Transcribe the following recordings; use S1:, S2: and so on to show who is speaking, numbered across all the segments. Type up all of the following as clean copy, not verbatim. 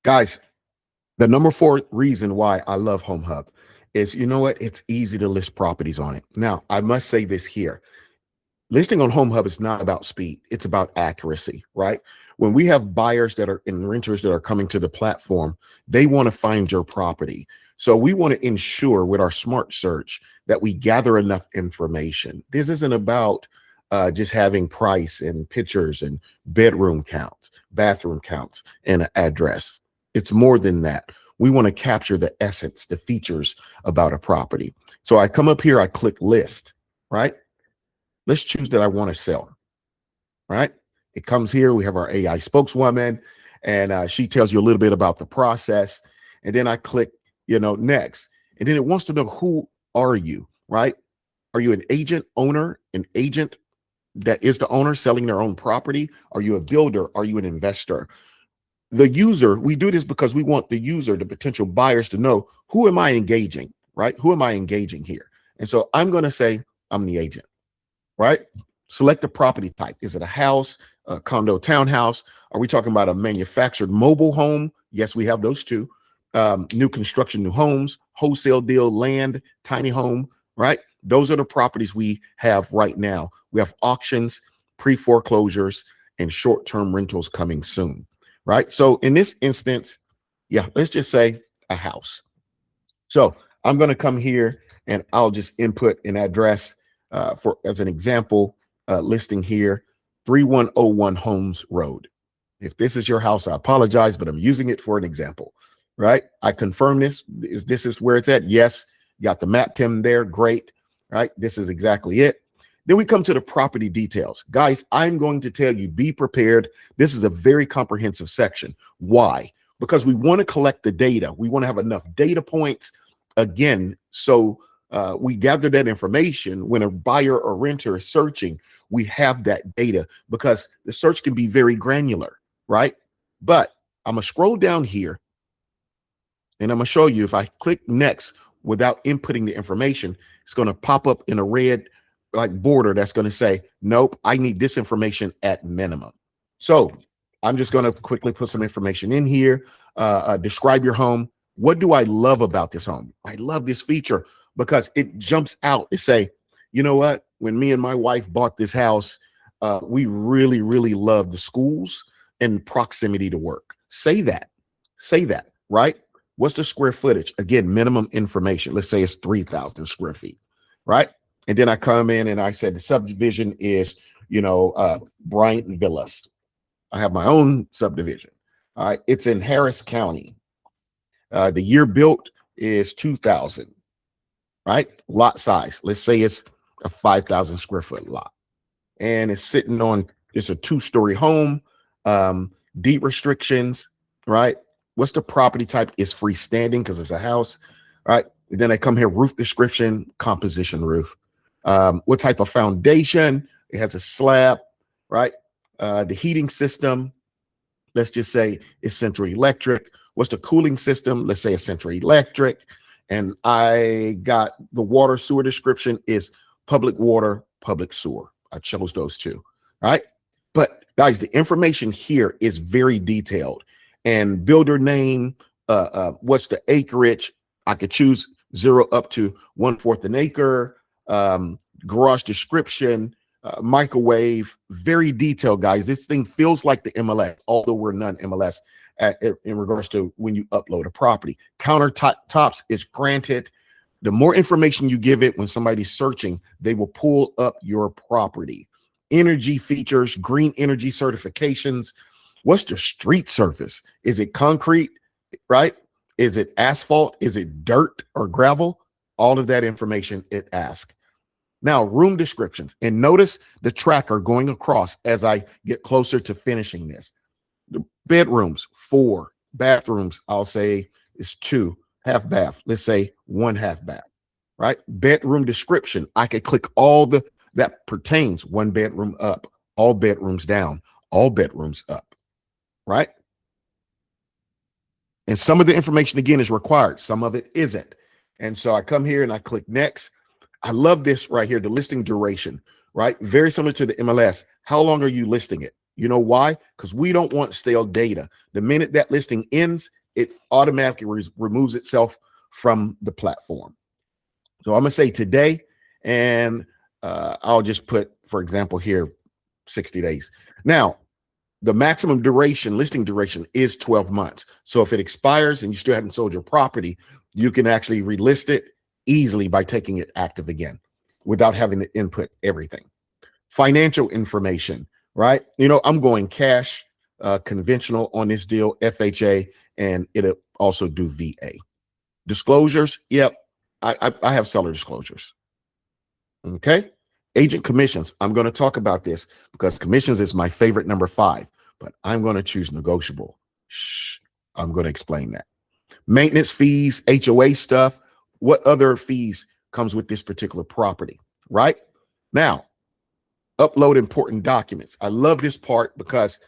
S1: Guys, the number 4 reason why I love hōmhub is, you know what? It's easy to list properties on it. Now, I must say this here. Listing on hōmhub is not about speed. It's about accuracy, right? When we have buyers that are and renters that are coming to the platform, they want to find your property. So we want to ensure with our smart search that we gather enough information. This isn't about just having price and pictures and bedroom counts, bathroom counts, and an address. It's more than that. We want to capture the essence, the features about a property. So I come up here, I click list, right? Let's choose that I want to sell, right? It comes here. We have our AI spokeswoman, and she tells you a little bit about the process. And then I click, next. And then it wants to know, who are you, right? Are you an agent, owner, an agent that is the owner selling their own property? Are you a builder? Are you an investor? The user, we do this because we want the user, the potential buyers, to know, who am I engaging, right? Who am I engaging here? And so I'm going to say I'm the agent, right? Select the property type. Is it a house, a condo, townhouse? Are we talking about a manufactured mobile home? Yes, we have those too. New construction, new homes, wholesale deal, land, tiny home, right? Those are the properties we have right now. We have auctions, pre-foreclosures, and short-term rentals coming soon, right? So in this instance, yeah, let's just say a house. So I'm going to come here and I'll just input an address for, as an example, listing here, 3101 Holmes Road. If this is your house, I apologize, but I'm using it for an example, right? I confirm this. This is where it's at. Yes, got the map pin there. Great, right? This is exactly it. Then we come to the property details. Guys, I'm going to tell you, be prepared. This is a very comprehensive section. Why? Because we want to collect the data. We want to have enough data points, again, so we gather that information when a buyer or renter is searching. We have that data because the search can be very granular, right? But I'm going to scroll down here and I'm going to show you, if I click next without inputting the information, it's going to pop up in a red border that's going to say, nope, I need this information at minimum. So I'm just going to quickly put some information in here. Describe your home. What do I love about this home? I love this feature because it jumps out to say, you know what? When me and my wife bought this house, we really, really love the schools and proximity to work. Say that, right? What's the square footage? Again, minimum information. Let's say it's 3,000 square feet, right? And then I come in and I said the subdivision is, Bryant Villas. I have my own subdivision. All right. It's in Harris County. The year built is 2000, right? Lot size. Let's say it's a 5,000 square foot lot. And it's sitting on, it's a 2-story home, deed restrictions, right? What's the property type? Is freestanding because it's a house, right? And then I come here, roof description, composition roof. What type of foundation? It has a slab, right? The heating system, let's just say it's Central Electric. What's the cooling system? Let's say it's Central Electric. And I got the water sewer description is public water, public sewer. I chose those two, right? But guys, the information here is very detailed. And builder name, what's the acreage? I could choose 0 up to 1/4 an acre. Garage description, microwave, very detailed, guys. This thing feels like the MLS, although we're non-MLS in regards to when you upload a property. Countertops is granted. The more information you give it when somebody's searching, they will pull up your property. Energy features, green energy certifications. What's the street surface? Is it concrete, right? Is it asphalt? Is it dirt or gravel? All of that information it asks. Now, room descriptions. And notice the tracker going across as I get closer to finishing this. The bedrooms, 4. Bathrooms, I'll say is 2. Half bath, let's say 1 half bath, right? Bedroom description. I could click all that pertains. 1 bedroom up, all bedrooms down, all bedrooms up, right? And some of the information, again, is required. Some of it isn't. And so I come here and I click next. I love this right here, the listing duration, right? Very similar to the MLS. How long are you listing it? You know why? Because we don't want stale data. The minute that listing ends, it automatically removes itself from the platform. So I'm going to say today, and I'll just put, for example, here, 60 days. Now, the maximum duration, listing duration, is 12 months. So if it expires and you still haven't sold your property, you can actually relist it easily by taking it active again without having to input everything. Financial information, right? You know, I'm going cash, conventional on this deal, FHA, and it'll also do VA. Disclosures, yep, I have seller disclosures. Okay. Agent commissions. I'm going to talk about this because commissions is my favorite number 5, but I'm going to choose negotiable. Shh, I'm going to explain that. Maintenance fees, HOA stuff. What other fees comes with this particular property, right? Now, upload important documents. I love this part because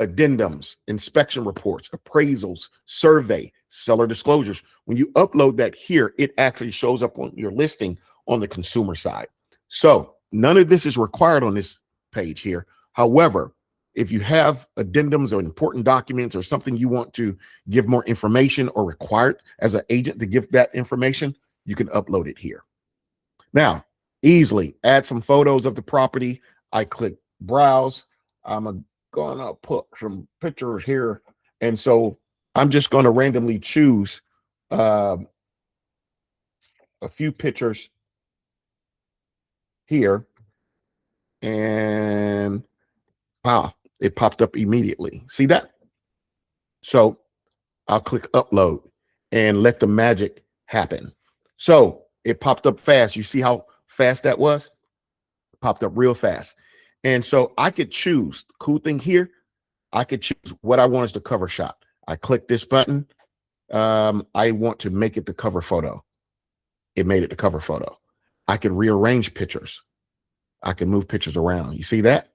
S1: addendums, inspection reports, appraisals, survey, seller disclosures. When you upload that here, it actually shows up on your listing on the consumer side. So none of this is required on this page here. However, if you have addendums or important documents or something you want to give more information or required as an agent to give that information, you can upload it here. Now, easily add some photos of the property. I click browse. I'm gonna put some pictures here. And so I'm just going to randomly choose a few pictures here. And wow, it popped up immediately. See that? So I'll click upload and let the magic happen. So it popped up fast. You see how fast that was? It popped up real fast. And so I could choose. The cool thing here, I could choose what I want as the cover shot. I click this button. I want to make it the cover photo. It made it the cover photo. I could rearrange pictures. I can move pictures around. You see that?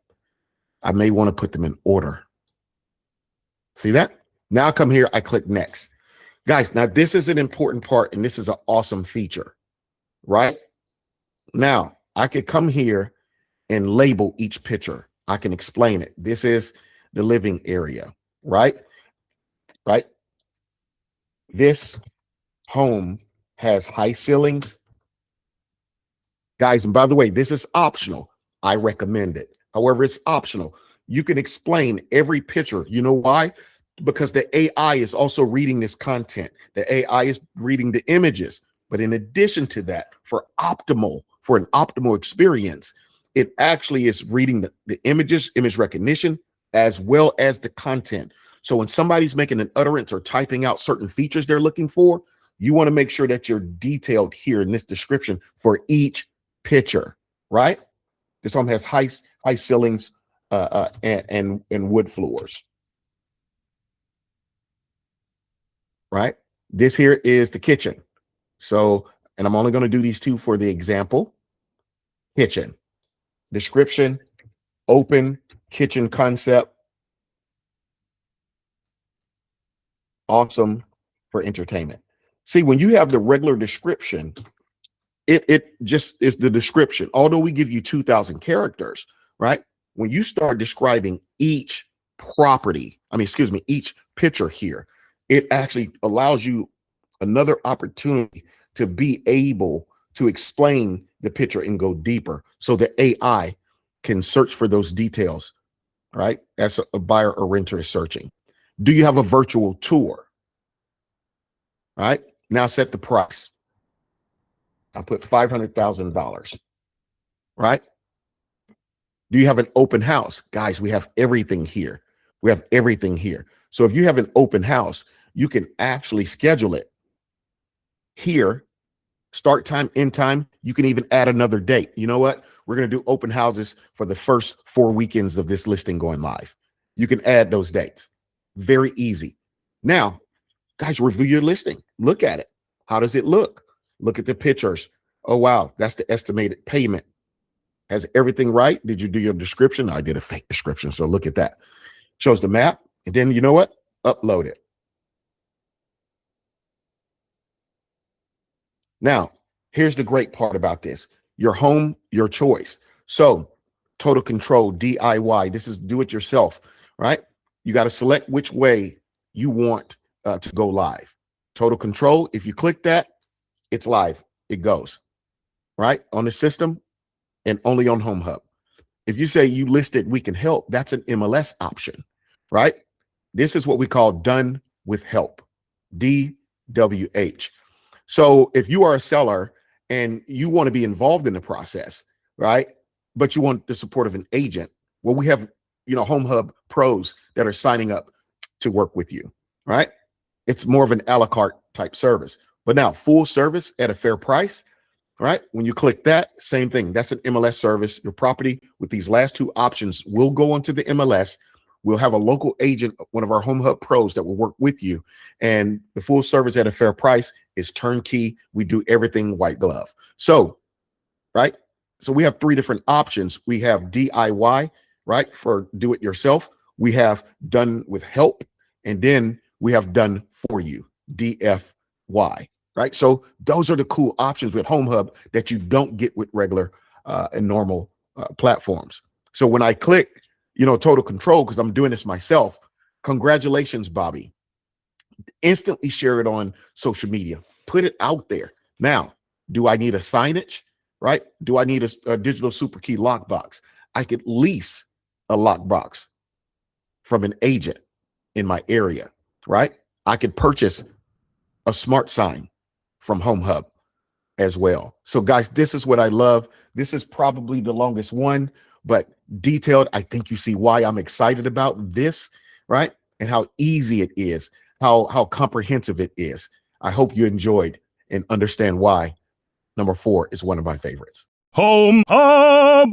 S1: I may want to put them in order. See that? Now I come here, I click next. Guys, now this is an important part, and this is an awesome feature, right? Now, I could come here and label each picture. I can explain it. This is the living area, right? Right? This home has high ceilings. Guys, and by the way, this is optional. I recommend it. However, it's optional. You can explain every picture. You know why? Because the AI is also reading this content. The AI is reading the images. But in addition to that, for an optimal experience, it actually is reading the images, image recognition, as well as the content. So when somebody's making an utterance or typing out certain features they're looking for, you want to make sure that you're detailed here in this description for each picture, right? This home has high ceilings and wood floors, right? This here is the kitchen. So, and I'm only going to do these two for the example. Kitchen, description, open kitchen concept, awesome for entertainment. See, when you have the regular description, it just is the description. Although we give you 2,000 characters, right? When you start describing each each picture here, it actually allows you another opportunity to be able to explain the picture and go deeper so the AI can search for those details, right? As a buyer or renter is searching. Do you have a virtual tour? Right? Now set the price. I put $500,000, right? Do you have an open house? Guys, we have everything here. We have everything here. So if you have an open house, you can actually schedule it here, start time, end time. You can even add another date. You know what? We're going to do open houses for the first 4 weekends of this listing going live. You can add those dates. Very easy. Now, guys, review your listing. Look at it. How does it look? Look at the pictures. Oh, wow. That's the estimated payment. Has everything right? Did you do your description? I did a fake description. So look at that. Shows the map. And then you know what? Upload it. Now, here's the great part about this. Your home, your choice. So total control, DIY. This is do it yourself, right? You got to select which way you want to go live. Total control, if you click that, it's live. It goes, right? On the system and only on hōmhub. If you say you listed we can help, that's an MLS option, right? This is what we call done with help, DWH. So if you are a seller and you want to be involved in the process, right? But you want the support of an agent, well, we have, hōmhub pros that are signing up to work with you, right? It's more of an a la carte type service. But now full service at a fair price, right? When you click that, same thing. That's an MLS service. Your property with these last two options will go onto the MLS. We'll have a local agent, one of our hōmhub pros that will work with you. And the full service at a fair price is turnkey. We do everything white glove. So, right? So we have three different options. We have DIY, right? For do it yourself. We have done with help. And then we have done for you, DFY. Right. So those are the cool options with hōmhub that you don't get with regular and normal platforms. So when I click, total control, because I'm doing this myself, congratulations, Bobby. Instantly share it on social media. Put it out there. Now, do I need a signage? Right? Do I need a digital super key lockbox? I could lease a lockbox from an agent in my area. Right? I could purchase a smart sign from hōmhub as well. So guys, this is what I love. This is probably the longest one, but detailed. I think you see why I'm excited about this, right? And how easy it is, how comprehensive it is. I hope you enjoyed and understand why number 4 is one of my favorites.
S2: hōmhub.